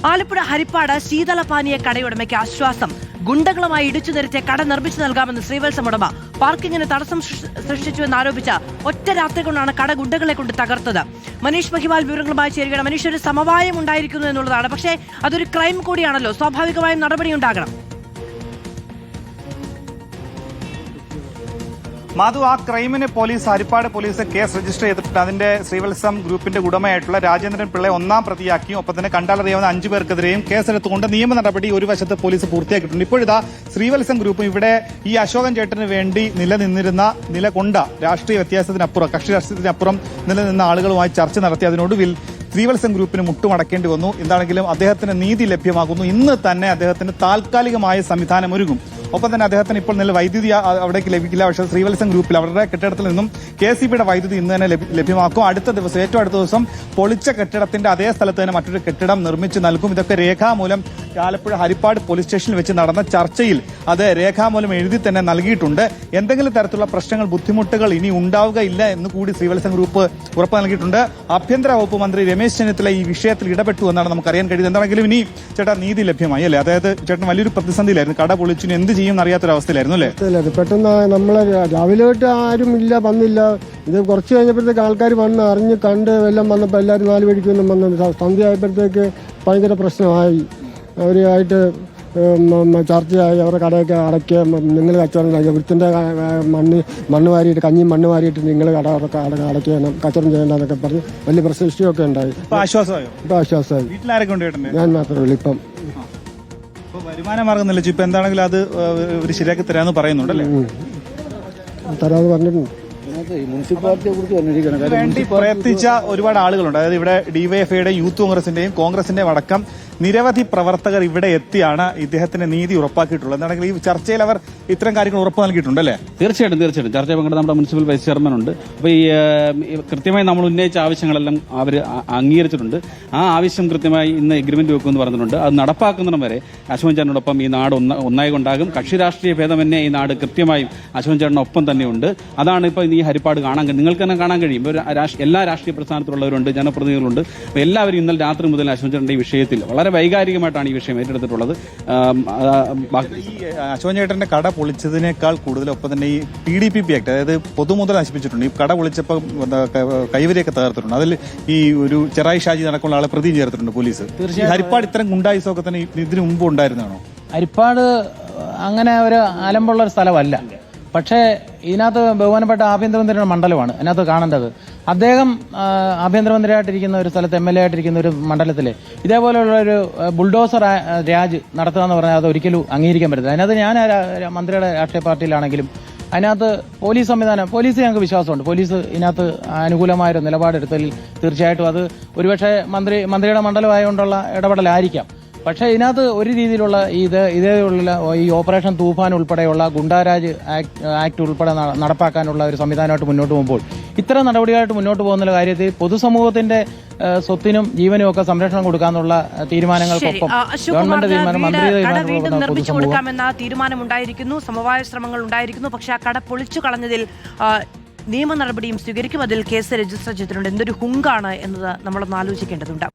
ആലപ്പുഴ ഹരിപ്പാട് ശീതളപാനീയ കടയുടമയ്ക്ക് ആശ്വാസം. ഗുണ്ടകളുമായി ഇടിച്ചു നിരത്തിയ കട നിർമ്മിച്ചു നൽകാമെന്ന് ശ്രീവത്സം ഉടമ. പാർക്കിങ്ങിന് തടസ്സം സൃഷ്ടിച്ചുവെന്നാരോപിച്ച ഒറ്റ രാത്രി കൊണ്ടാണ് കട ഗുണ്ടകളെ കൊണ്ട് തകർത്തത്. മനീഷ് മഹിവാൽ വിവരങ്ങളുമായി ചേരുകയാണ്. മനീഷ്, ഒരു സമവായം ഉണ്ടായിരിക്കുന്നു എന്നുള്ളതാണ്, പക്ഷേ അതൊരു ക്രൈം കൂടിയാണല്ലോ, സ്വാഭാവികമായും നടപടി ഉണ്ടാകണം. മാധു, ആ ക്രൈമിന് ഹരിപ്പാട് പോലീസ് കേസ് രജിസ്റ്റർ ചെയ്തിട്ടുണ്ട്. അതിന്റെ ശ്രീവത്സം ഗ്രൂപ്പിന്റെ ഉടമയായിട്ടുള്ള രാജേന്ദ്രൻ പിള്ളയെ ഒന്നാം പ്രതിയാക്കിയും ഒപ്പം തന്നെ കണ്ടാലറിയാവുന്ന 5 പേർക്കെതിരെയും കേസെടുത്തുകൊണ്ട് നിയമ നടപടി ഒരു വശത്ത് പോലീസ് പൂർത്തിയാക്കിയിട്ടുണ്ട്. ഇപ്പോഴിതാ ശ്രീവത്സം ഗ്രൂപ്പും ഇവിടെ ഈ അശോകൻ ചേട്ടന് വേണ്ടി നിലകൊണ്ട രാഷ്ട്രീയ വ്യത്യാസത്തിനപ്പുറം, കക്ഷി രാഷ്ട്രീയത്തിനപ്പുറം നിലനിന്ന ആളുകളുമായി ചർച്ച നടത്തി അതിനൊടുവിൽ ശ്രീവത്സം ഗ്രൂപ്പിന് മുട്ടുമടക്കേണ്ടി വന്നു. എന്താണെങ്കിലും അദ്ദേഹത്തിന് നീതി ലഭ്യമാകുന്നു. ഇന്ന് തന്നെ അദ്ദേഹത്തിന് താൽക്കാലികമായ സംവിധാനം ഒരുങ്ങും. ഒപ്പം തന്നെ അദ്ദേഹത്തിന് ഇപ്പോൾ നില വൈദ്യുതി അവിടേക്ക് ലഭിക്കില്ല. പക്ഷേ ശ്രീവത്സം ഗ്രൂപ്പിൽ അവരുടെ കെട്ടിടത്തിൽ നിന്നും KCBയുടെ വൈദ്യുതി ഇന്ന് തന്നെ ലഭ്യമാക്കും. ഏറ്റവും അടുത്ത ദിവസം പൊളിച്ച കെട്ടിടത്തിന്റെ അതേ സ്ഥലത്ത് തന്നെ മറ്റൊരു കെട്ടിടം നിർമ്മിച്ചു നൽകും. ഇതൊക്കെ രേഖാമൂലം ആലപ്പുഴ ഹരിപ്പാട് പോലീസ് സ്റ്റേഷനിൽ വെച്ച് നടന്ന ചർച്ചയിൽ അത് രേഖാമൂലം എഴുതി തന്നെ നൽകിയിട്ടുണ്ട്. എന്തെങ്കിലും തരത്തിലുള്ള പ്രശ്നങ്ങൾ, ബുദ്ധിമുട്ടുകൾ ഇനി ഉണ്ടാവുകയില്ല എന്ന് കൂടി ശ്രീവത്സം ഗ്രൂപ്പ് ഉറപ്പ് നൽകിയിട്ടുണ്ട്. ആഭ്യന്തര വകുപ്പ് മന്ത്രി രമേശ് ചെന്നിത്തല ഈ വിഷയത്തിൽ ഇടപെട്ടു എന്നാണ് നമുക്കറിയാൻ കഴിയുന്നത്. എന്താണെങ്കിലും ഇനി ചേട്ടാ നീതി ലഭ്യമായി അല്ലേ? അതായത് ചേട്ടൻ വലിയൊരു പ്രതിസന്ധിയിലായിരുന്നു, കട പൊളിച്ചു, എന്ത് ചെയ്യും എന്നറിയാത്തൊരവസ്ഥയിലായിരുന്നു അല്ലേ? പെട്ടെന്ന് നമ്മളെ രാവിലെ തൊട്ട് ആരും ഇല്ല, വന്നില്ല. ഇത് കുറച്ച് കഴിഞ്ഞപ്പോഴത്തേക്ക് ആൾക്കാർ വന്ന് അറിഞ്ഞ് കണ്ട് എല്ലാം വന്നപ്പോൾ എല്ലാവരും 4 മണിക്കൊന്നും വന്നു. സന്ധ്യ ആയപ്പോഴത്തേക്ക് ഭയങ്കര പ്രശ്നമായി. അവരുമായിട്ട് ചർച്ചയായി. അവരുടെ കടയൊക്കെ അടയ്ക്കുക, നിങ്ങൾ കച്ചവടം കഴിക്കുക, വൃത്തിൻ്റെ മണ്ണ് വാരിയിട്ട്, കഞ്ഞിയും മണ്ണ് വാരിയിട്ട് നിങ്ങൾ അടയ്ക്കണം, കച്ചവടം ചെയ്യേണ്ടെന്നൊക്കെ പറഞ്ഞ് വലിയ പ്രശ്നമൊക്കെ ഉണ്ടായി. ഇപ്പൊ ആശ്വാസമായി. ഞാൻ മാത്രമേ ഉള്ളൂ ഇപ്പം. വരുമാന മാർഗം നിലച്ചു. ഇപ്പൊ എന്താണെങ്കിലും അത് ഒരു ശരിയാക്കി തരാന്ന് പറയുന്നുണ്ടല്ലേ? തരാന്ന് പറഞ്ഞിട്ടുണ്ട്. മുനിസിപ്പാലിറ്റിയെ കുറിച്ച് വേണ്ടി പ്രയത്നിച്ച ഒരുപാട് ആളുകളുണ്ട്. അതായത് ഇവിടെ ഡിവൈഎഫ്ഐയുടെ, യൂത്ത് കോൺഗ്രസിന്റെയും കോൺഗ്രസിന്റെയും അടക്കം നിരവധി പ്രവർത്തകർ ഇവിടെ എത്തിയാണ് ഇദ്ദേഹത്തിന്റെ നീതി ഉറപ്പാക്കിയിട്ടുള്ളത്. എന്താണെങ്കിൽ ഈ ചർച്ചയിൽ അവർ ഇത്തരം കാര്യങ്ങൾ ഉറപ്പ് നൽകിയിട്ടുണ്ടല്ലേ? തീർച്ചയായിട്ടും ചർച്ചയിൽ പങ്കെടുത്ത നമ്മുടെ മുനിസിപ്പൽ വൈസ് ചെയർമാൻ ഉണ്ട്. അപ്പോൾ ഈ കൃത്യമായി നമ്മൾ ഉന്നയിച്ച ആവശ്യങ്ങളെല്ലാം അവർ അംഗീകരിച്ചിട്ടുണ്ട്. ആ ആവശ്യം കൃത്യമായി ഇന്ന് എഗ്രിമെന്റ് വെക്കുമെന്ന് പറഞ്ഞിട്ടുണ്ട്. അത് നടപ്പാക്കുന്നിടം വരെ അശോകൻ ചേട്ടനോടൊപ്പം ഈ നാട് ഒന്നായി കൊണ്ടാകും. കക്ഷി രാഷ്ട്രീയ ഭേദമന്യേ ഈ നാട് കൃത്യമായും അശോകൻ ചേട്ടനൊപ്പം തന്നെയുണ്ട്. അതാണ് ഇപ്പോൾ ഈ ഹരിപ്പാട് നിങ്ങൾക്ക് തന്നെ കാണാൻ കഴിയും. എല്ലാ രാഷ്ട്രീയ പ്രസ്ഥാനത്തിലുള്ളവരുണ്ട്, ജനപ്രതിനിധികളുണ്ട്. എല്ലാവരും ഇന്നലെ രാത്രി മുതൽ അശോകൻ ചേട്ടന്റെ ഈ വിഷയത്തിൽ വളരെ വൈകാരികമായിട്ടാണ് ഈ വിഷയം ഏറ്റെടുത്തിട്ടുള്ളത്. അശോകൻ ചേട്ടന്റെ കട പൊളിച്ചതിനേക്കാൾ കൂടുതൽ ഒപ്പം തന്നെ ഈ PDPP ആക്ട്, അതായത് പൊതുമുതൽ നശിപ്പിച്ചിട്ടുണ്ട്. ഈ കട പൊളിച്ചപ്പോൾ കൈവരിയൊക്കെ തകർത്തിട്ടുണ്ട്. അതിൽ ഈ ഒരു ചെറായി ഷാജി നടക്കുന്ന ആളെ പ്രതി ചേർത്തിട്ടുണ്ട് പോലീസ്. ഹരിപ്പാട് ഇത്തരം ഗുണ്ടായുസമൊക്കെ തന്നെ ഇതിനു മുമ്പ് ഉണ്ടായിരുന്നതാണോ? ഹരിപ്പാട് അങ്ങനെ ഒരു അലമ്പുള്ള ഒരു സ്ഥലമല്ല. പക്ഷേ ഇതിനകത്ത് ബഹുമാനപ്പെട്ട ആഭ്യന്തരമന്ത്രിയുടെ മണ്ഡലമാണ് അതിനകത്ത് കാണേണ്ടത്. അദ്ദേഹം ആഭ്യന്തരമന്ത്രിയായിട്ടിരിക്കുന്ന ഒരു സ്ഥലത്ത്, MLA ആയിട്ടിരിക്കുന്ന ഒരു മണ്ഡലത്തിൽ ഇതേപോലെയുള്ള ഒരു ബുൾഡോസർ രാജ് നടത്തുക എന്ന് പറഞ്ഞാൽ അത് ഒരിക്കലും അംഗീകരിക്കാൻ പറ്റില്ല. അതിനകത്ത് ഞാൻ മന്ത്രിയുടെ രാഷ്ട്രീയ പാർട്ടിയിലാണെങ്കിലും അതിനകത്ത് പോലീസ് സംവിധാനം, പോലീസ് ഞങ്ങൾക്ക് വിശ്വാസമുണ്ട്. പോലീസ് ഇതിനകത്ത് അനുകൂലമായൊരു നിലപാടെടുത്തതിൽ തീർച്ചയായിട്ടും അത് ഒരുപക്ഷെ മന്ത്രിയുടെ മണ്ഡലമായതുകൊണ്ടുള്ള ഇടപെടലായിരിക്കാം. പക്ഷേ ഇതിനകത്ത് ഒരു രീതിയിലുള്ള ഇതേയുള്ള ഈ ഓപ്പറേഷൻ തൂഫാൻ ഉൾപ്പെടെയുള്ള ഗുണ്ടാരാജ് ആക്ട് ഉൾപ്പെടെ നടപ്പാക്കാനുള്ള ഒരു സംവിധാനമായിട്ട് മുന്നോട്ട് പോകുമ്പോൾ ഇത്തരം നടപടിയായിട്ട് മുന്നോട്ട് പോകുന്ന കാര്യത്തിൽ പൊതുസമൂഹത്തിന്റെ സ്വത്തിനും ജീവനും ഒക്കെ സംരക്ഷണം കൊടുക്കാനുള്ള തീരുമാനങ്ങൾക്കൊപ്പം ഗവൺമെന്റ് തീരുമാനം, മന്ത്രിയുടെ നിർമ്മിച്ചു കൊടുക്കാമെന്ന തീരുമാനമുണ്ടായിരിക്കുന്നു, സമവായ ശ്രമങ്ങൾ ഉണ്ടായിരിക്കുന്നു. പക്ഷെ ആ കട പൊളിച്ചു കളഞ്ഞതിൽ നിയമ നടപടിയും സ്വീകരിക്കും. അതിൽ കേസ് രജിസ്റ്റർ ചെയ്തിട്ടുണ്ട്. എന്തൊരു ഹുങ്കാണ് എന്നത് നമ്മളൊന്ന് ആലോചിക്കേണ്ടതുണ്ട്.